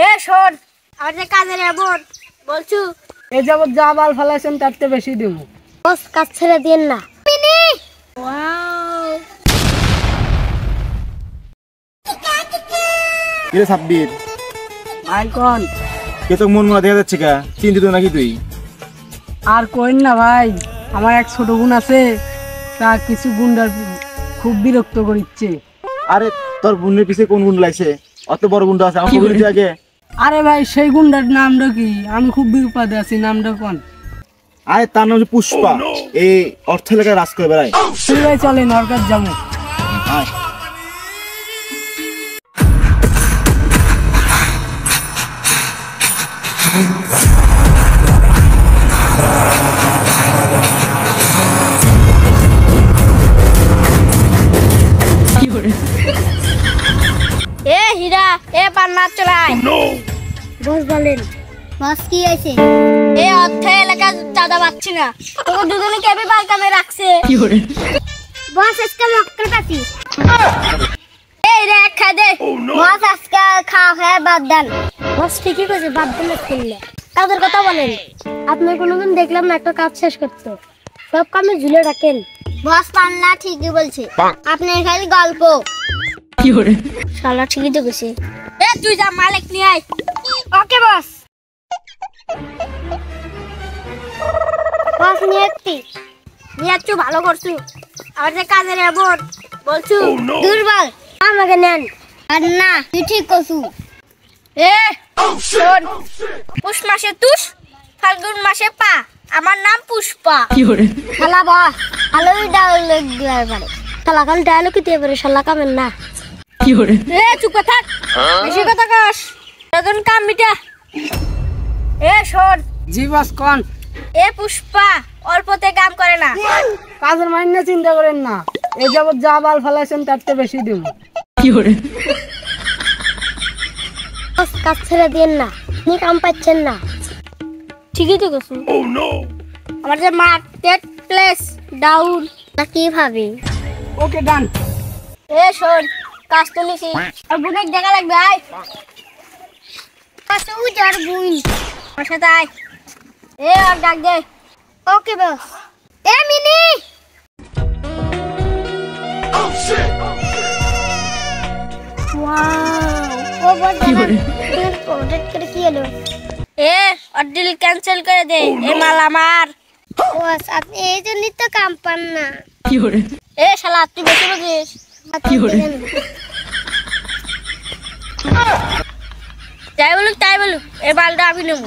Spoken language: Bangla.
এ শোন, আমার যে কাজের এমন বলছু এ যাবৎ যা বাল ফেলাইছেন তার চেয়ে বেশি দেবো। বস কাজ ছেড়ে দিন না। কিরে সাব্বির, ভাই কোন কে তো মন মরা দেখা যাচ্ছে কা, চিন্তিত নাকি তুই? আর কইন না ভাই, আমার এক ছোট বোন আছে, তা কিছু গুন্ডার খুব বিরক্ত করিচ্ছে। আরে তোর বোনের পিছে কোন গুন্ডা লাগছে? অত বড় গুন্ডা আছে, আমার বলি আগে। আরে ভাই সেই গুন্ডার নামটা কি? আমি খুব বিপদে আছি, নামটা কোন? আরে তার নাম হচ্ছে পুষ্পা, এই অর্থ এলাকায় রাজ করে বেড়ায়। তুই ভাই চলে নরকার যাবো। আয়। এ হীরা, এ পান্না চলাই। বস বলেন। বস কি হয়েছে? এ অর্থ এলাকা চাঁদা পাচ্ছি না, তোকে দুজনে কেবি বাল কামে রাখছে। বস আজকে মক্কেল পাচ্ছি। এই রে খা দে। বস আজকে খাওয়া খাওয়া বাদ দেন। বস ঠিকই কইছে, বাদ দিলে করলে। কাজের কথা বলেন। আপনি কোনোদিন দেখলাম না একটা কাজ শেষ করতে, সব কামে ঝুলে রাখেন। বস পান্না ঠিকই বলছে, আপনি খালি গল্প। শালা ঠিকই তো গেছে। এ তুই যা মালিক নিয়ে আয়। ওকে বস। বস নিয়ে একটু ভালো করছু, আর যে কাজের এমন বলছু দুর্বল, আমাকে নেন। আর না তুই ঠিক করছু। এ শোন, পুষ মাসে তুষ, ফাল্গুন মাসে পা, আমার নাম পুষ্পা। শালা বস ভালোই ডায়লগ দিবার পারে, শালা কাল ডায়লগ কি দিয়ে পারে, শালা কামেন না। এ চুপ থাক, বেশি কথা কস, এখন কাম মিটা। এ শোন। জি বস কোন? এ পুষ্পা অল্পতে কাম করে না। কাজের মাইনে চিন্তা করেন না, এ যাবৎ যা বাল ফেলাইছেন তার চেয়ে বেশি দেবো। বস কাজ ছেড়ে দিন না, আপনি কাম পাচ্ছেন না। ঠিকই তো কইছো। আমার যে মার্কেট প্লেস ডাউন না কি ভাবি। ওকে ডান। এ শোন, কাজ তো নিছি, আর বুনেক দেখা লাগবে। আয় কাজ তো উজার বুন, আমার সাথে আয়। এ আর ডাক দে। ওকে বস। এ মিনি। ওয়াও, ও বস প্রজেক্ট করে কি হলো? এ অর্ডিল ক্যান্সেল করে দে, এ মাল আমার। বস আপনি এই জন্যই তো কাম পান না। এ শালা তুই বেশি বুঝিস। যাই বলুক তাই বলুক, এ বালটা আমি নেবো।